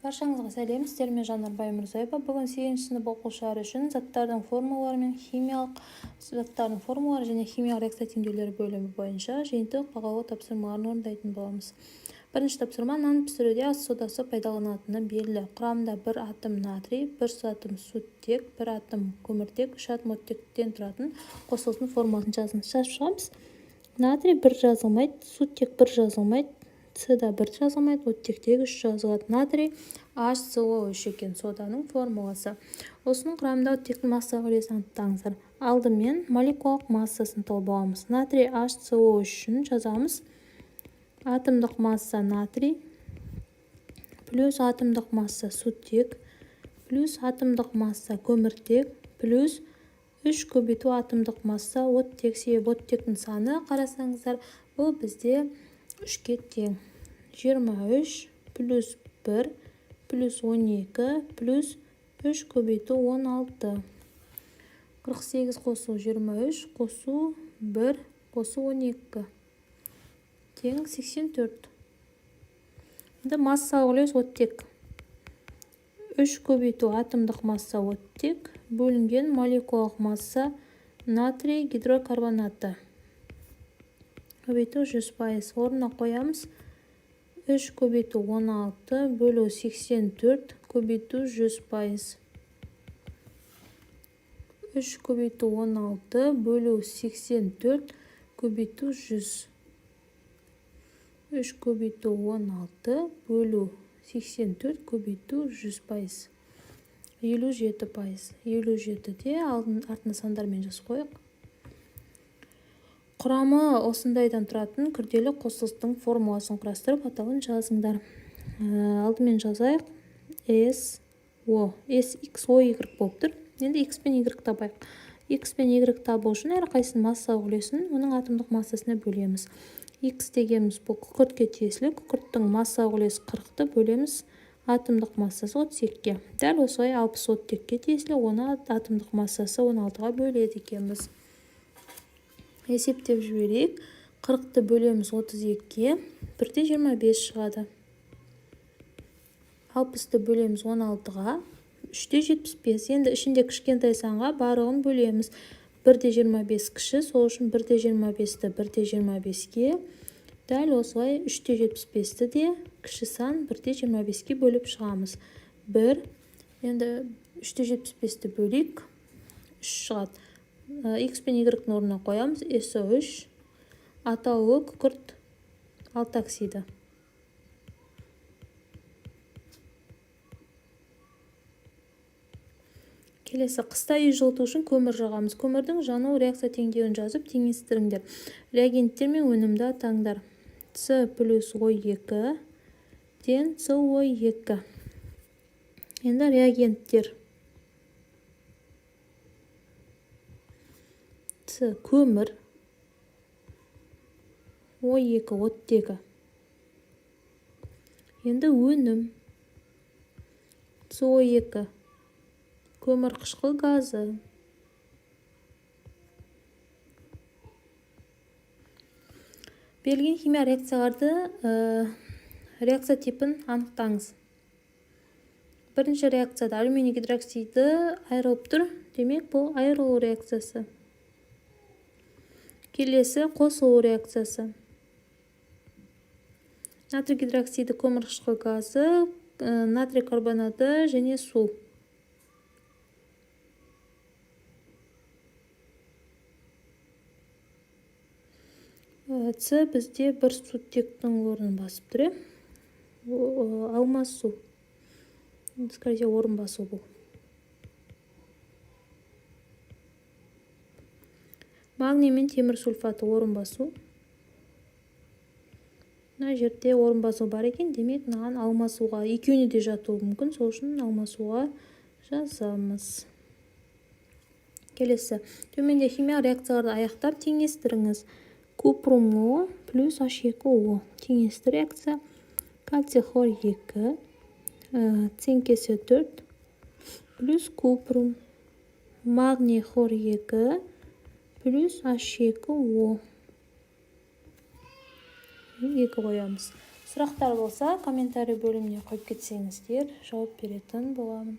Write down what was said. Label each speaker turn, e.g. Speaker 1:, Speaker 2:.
Speaker 1: Баршаңызға сәлем, сіздермен Жанар Баймырзаева. Бүгін 8 сынып оқушылары үшін заттардың формулалары мен химиялық заттардың формулалары және химиялық реакция теңдеулері бөлімі бойынша жиынтық бағалау тапсырмаларын орындайтын боламыз. Бірінші тапсырма: нан пісіруде ас содасы пайдаланатыны белгілі. Құрамында 1 атом натрий, 1 атом сутек, 1 атом көміртек, 3 атом оттектен тұратын қосылысының формуласын жазыңыз. Жазып шығамыз. Натрий 1 жазылмайды, сутек 1 жазылмайды, С-да 1 жазылмайды, оттектегі 3 жазылады. Натрий HCO3 екен соданың формуласы. Осының құрамында оттектің массалық үлесін анықтаңыздар. Алдымен молекулалық массасын тауып аламыз. Натрий HCO3 үшін жазамыз. Атомдық масса натрий плюс атомдық масса сутек плюс атомдық масса көміртек плюс 3 көбейту атомдық масса оттек. Себебі оттектің саны қарасаңыздар, бұл бізде 3-ке тең. 23 плюс 1 плюс 12 плюс 3 көбейту 16. 48 қосу 23 қосу 1 қосу 12 тең 84. Енді массалық үлес оттек. 3 көбейту атомдық масса оттек бөлінген молекулалық масса натрий гидрокарбонаты. Көбейту 100%. Орнына қоямыз. 3 көбейту 16 бөлу 84 көбейту 100%. 3 көбейту 16 бөлу 84 көбейту 100. 3 көбейту 16 бөлу 84 көбейту 100%. 57%. 57-де артына сандармен жазып қойық. Құрамы осындайдан тұратын күрделі қосылыстың формуласын құрастырып атауын жазыңдар. Алдымен жазайық. SO, SXOY болып тұр. Енді X пен Y табайық. X пен Y табу үшін әрқайсының массалық үлесін оның атомдық массасына бөлеміз. X дегеніміз бұл күкіртке тиесілі. Күкірттің массалық үлесі 40-ты бөлеміз атомдық массасы 32-ке. Дәл осылай 60 оттекке тиесілі, оны атомдық массасы 16-ға бөледі екенбіз. Есептеп жіберейік. 40-ты бөлеміз 32-ке, 1/25 шығады. 60-ты бөлеміз 16-ға, 3/75. Енді ішінде кішкентай санға барлығын бөлеміз. 1/25 кіші, сол үшін 1/25-ті 1/25-ке. Дәл осылай 3/75-ті де кіші сан 1/25-ке бөліп шығамыз. 1. Енді 3/75-ті бөлейік. 3 шығады. X пен Y-ның орнына қоямыз. SO3 атаулы күкірт алтын оксиді. Келесі: қыста үй жылыту үшін көмір жағамыз. Көмірдің жану реакция теңдеуін жазып теңестіріңдер. Реагенттер мен өнімді атаңдар. С плюс O2 ден CO2. Енді реагенттер. С көмір, O2 оттегі. Енді өнім. CO2 көмір қышқыл газы. Берілген химия реакцияларды реакция типін анықтаңыз. Бірінші реакцияда алюминий гидроксиді айырылып тұр. Демек, бұл айырылу реакциясы. Келесі қосылу реакциясы. Натрий гидроксиді көмір қышқыл газы, натрий карбонаты және су. С бізде 1 сутектің орнын басып тұр. Алмасу. Скорее орын басу бұл. Магний мен темір сульфаты орын басу. Мына жерде орын басу бар екен. Демек, мынаған алмасуға екеуіне де жатуы мүмкін. Сол үшін алмасуға жазамыз. Келесі: төменде химия реакцияларды аяқтап теңестіріңіз. Купрум О плюс H2O. Теңесті реакция. Кальций хлор 2, цинк С4 плюс купрум. Магний хлор 2 плюс H2O. 2 қоямыз. Сұрақтар болса комментарий бөліміне қойып кетсеңіздер жауап беретін боламын.